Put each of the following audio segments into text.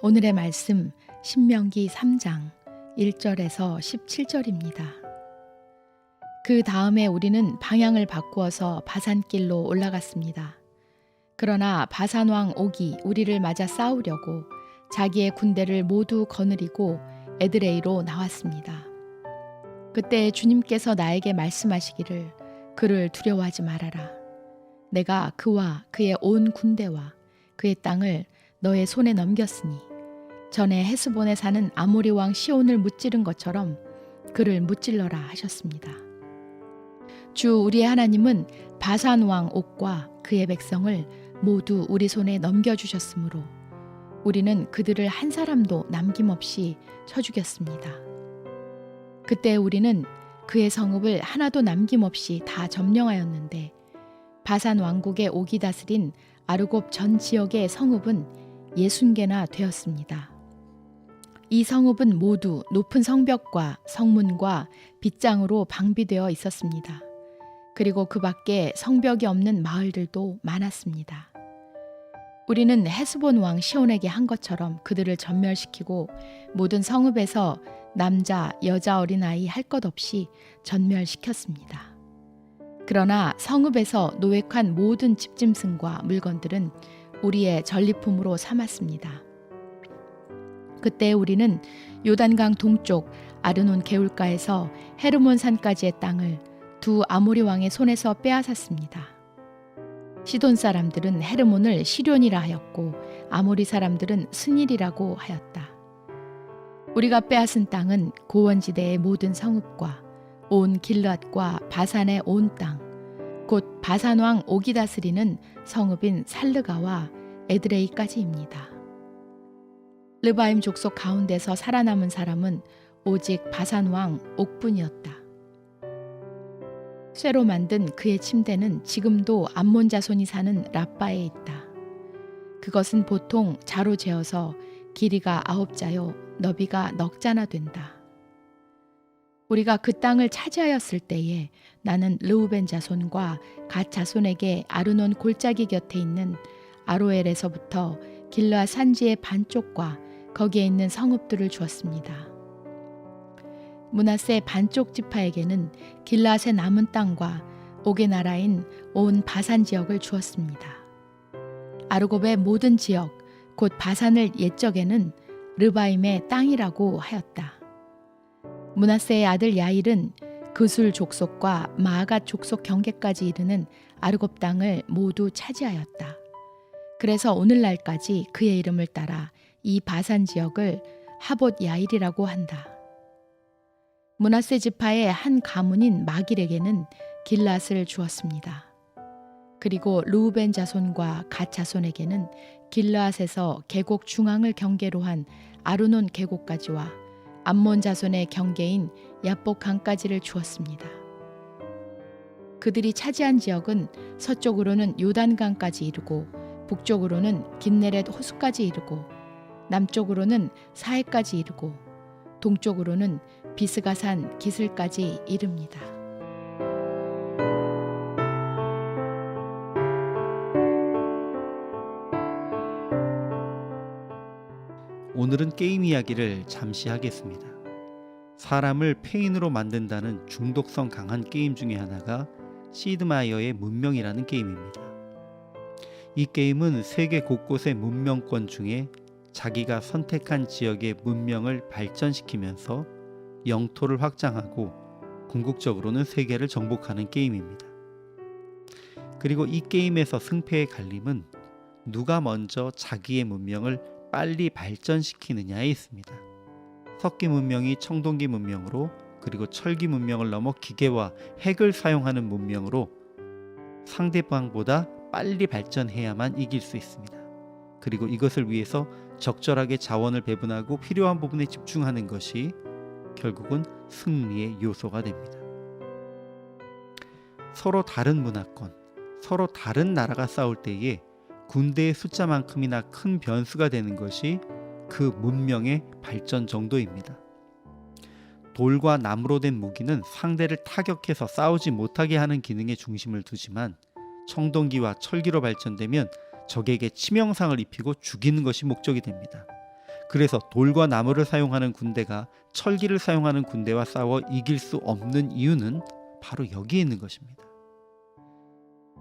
오늘의 말씀 신명기 3장 1절에서 17절입니다. 그 다음에 우리는 방향을 바꾸어서 바산길로 올라갔습니다. 그러나 바산 왕 옥이 우리를 맞아 싸우려고 자기의 군대를 모두 거느리고 에드레이로 나왔습니다. 그때 주님께서 나에게 말씀하시기를 그를 두려워하지 말아라. 내가 그와 그의 온 군대와 그의 땅을 너의 손에 넘겼으니 전에 헤스본에 사는 아모리 왕 시온을 무찌른 것처럼 그를 무찔러라 하셨습니다. 주 우리의 하나님은 바산 왕 옥과 그의 백성을 모두 우리 손에 넘겨주셨으므로 우리는 그들을 한 사람도 남김없이 쳐 죽였습니다. 그때 우리는 그의 성읍을 하나도 남김없이 다 점령하였는데 바산 왕국의 옥이 다스린 아르곱 전 지역의 성읍은 60개나 되었습니다. 이 성읍은 모두 높은 성벽과 성문과 빗장으로 방비되어 있었습니다. 그리고 그 밖에 성벽이 없는 마을들도 많았습니다. 우리는 헤스본 왕 시온에게 한 것처럼 그들을 전멸시키고 모든 성읍에서 남자, 여자, 어린아이 할 것 없이 전멸시켰습니다. 그러나 성읍에서 노획한 모든 집짐승과 물건들은 우리의 전리품으로 삼았습니다. 그때 우리는 요단강 동쪽 아르논 개울가에서 헤르몬 산까지의 땅을 두 아모리 왕의 손에서 빼앗았습니다. 시돈 사람들은 헤르몬을 시련이라 하였고 아모리 사람들은 스닐이라고 하였다. 우리가 빼앗은 땅은 고원지대의 모든 성읍과 온 길앗과 바산의 온 땅, 곧 바산 왕 옥이 다스리는 성읍인 살르가와 에드레이까지입니다. 르바임 족속 가운데서 살아남은 사람은 오직 바산 왕 옥뿐이었다. 쇠로 만든 그의 침대는 지금도 암몬 자손이 사는 라빠에 있다. 그것은 보통 자로 재어서 길이가 9자요 너비가 넉 자나 된다. 우리가 그 땅을 차지하였을 때에 나는 르우벤 자손과 갓 자손에게 아르논 골짜기 곁에 있는 아로엘에서부터 길르앗 산지의 반쪽과 거기에 있는 성읍들을 주었습니다. 므낫세 반쪽 지파에게는 길르앗의 남은 땅과 옥의 나라인 온 바산 지역을 주었습니다. 아르곱의 모든 지역, 곧 바산을 옛적에는 르바임의 땅이라고 하였다. 므낫세의 아들 야일은 그술 족속과 마아갓 족속 경계까지 이르는 아르곱 땅을 모두 차지하였다. 그래서 오늘날까지 그의 이름을 따라 이 바산 지역을 하봇 야일이라고 한다. 므낫세 지파의 한 가문인 마길에게는 길앗을 주었습니다. 그리고 르우벤 자손과 갓 자손에게는 길앗에서 계곡 중앙을 경계로 한 아르논 계곡까지와 암몬 자손의 경계인 야복 강까지를 주었습니다. 그들이 차지한 지역은 서쪽으로는 요단강까지 이르고 북쪽으로는 긴네렛 호수까지 이르고 남쪽으로는 사해까지 이르고 동쪽으로는 비스가산 기슬까지 이릅니다. 오늘은 게임 이야기를 잠시 하겠습니다. 사람을 페인으로 만든다는 중독성 강한 게임 중에 하나가 시드마이어의 문명이라는 게임입니다. 이 게임은 세계 곳곳의 문명권 중에 자기가 선택한 지역의 문명을 발전시키면서 영토를 확장하고 궁극적으로는 세계를 정복하는 게임입니다. 그리고 이 게임에서 승패의 갈림은 누가 먼저 자기의 문명을 빨리 발전시키느냐에 있습니다. 석기 문명이 청동기 문명으로, 그리고 철기 문명을 넘어 기계와 핵을 사용하는 문명으로 상대방보다 빨리 발전해야만 이길 수 있습니다. 그리고 이것을 위해서 적절하게 자원을 배분하고 필요한 부분에 집중하는 것이 결국은 승리의 요소가 됩니다. 서로 다른 문화권, 서로 다른 나라가 싸울 때에 군대의 숫자만큼이나 큰 변수가 되는 것이 그 문명의 발전 정도입니다. 돌과 나무로 된 무기는 상대를 타격해서 싸우지 못하게 하는 기능에 중심을 두지만 청동기와 철기로 발전되면 적에게 치명상을 입히고 죽이는 것이 목적이 됩니다. 그래서 돌과 나무를 사용하는 군대가 철기를 사용하는 군대와 싸워 이길 수 없는 이유는 바로 여기에 있는 것입니다.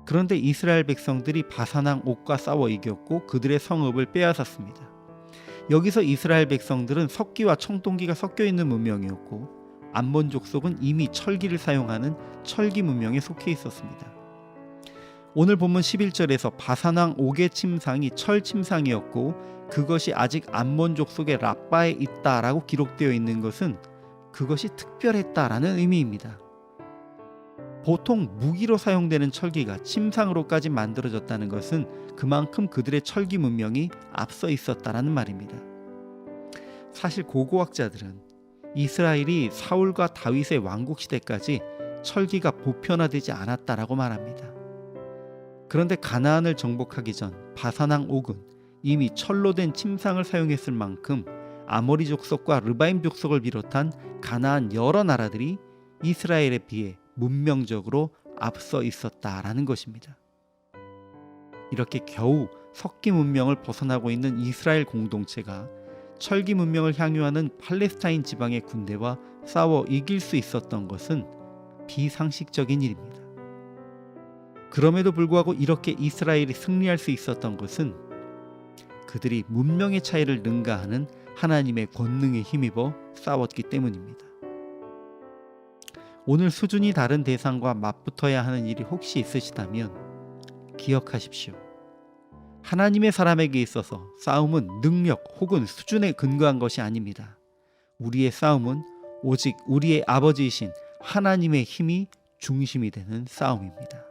그런데 이스라엘 백성들이 바산왕 옥과 싸워 이겼고 그들의 성읍을 빼앗았습니다. 여기서 이스라엘 백성들은 석기와 청동기가 섞여 있는 문명이었고 암몬 족속은 이미 철기를 사용하는 철기 문명에 속해 있었습니다. 오늘 본문 11절에서 바산왕 옥의 침상이 철 침상이었고 그것이 아직 암몬 족속의 랍바에 있다라고 기록되어 있는 것은 그것이 특별했다라는 의미입니다. 보통 무기로 사용되는 철기가 침상으로까지 만들어졌다는 것은 그만큼 그들의 철기 문명이 앞서 있었다라는 말입니다. 사실 고고학자들은 이스라엘이 사울과 다윗의 왕국 시대까지 철기가 보편화되지 않았다라고 말합니다. 그런데 가나안을 정복하기 전 바산왕 옥은 이미 철로 된 침상을 사용했을 만큼 아모리 족속과 르바임 족속을 비롯한 가나안 여러 나라들이 이스라엘에 비해 문명적으로 앞서 있었다라는 것입니다. 이렇게 겨우 석기 문명을 벗어나고 있는 이스라엘 공동체가 철기 문명을 향유하는 팔레스타인 지방의 군대와 싸워 이길 수 있었던 것은 비상식적인 일입니다. 그럼에도 불구하고 이렇게 이스라엘이 승리할 수 있었던 것은 그들이 문명의 차이를 능가하는 하나님의 권능에 힘입어 싸웠기 때문입니다. 오늘 수준이 다른 대상과 맞붙어야 하는 일이 혹시 있으시다면 기억하십시오. 하나님의 사람에게 있어서 싸움은 능력 혹은 수준에 근거한 것이 아닙니다. 우리의 싸움은 오직 우리의 아버지이신 하나님의 힘이 중심이 되는 싸움입니다.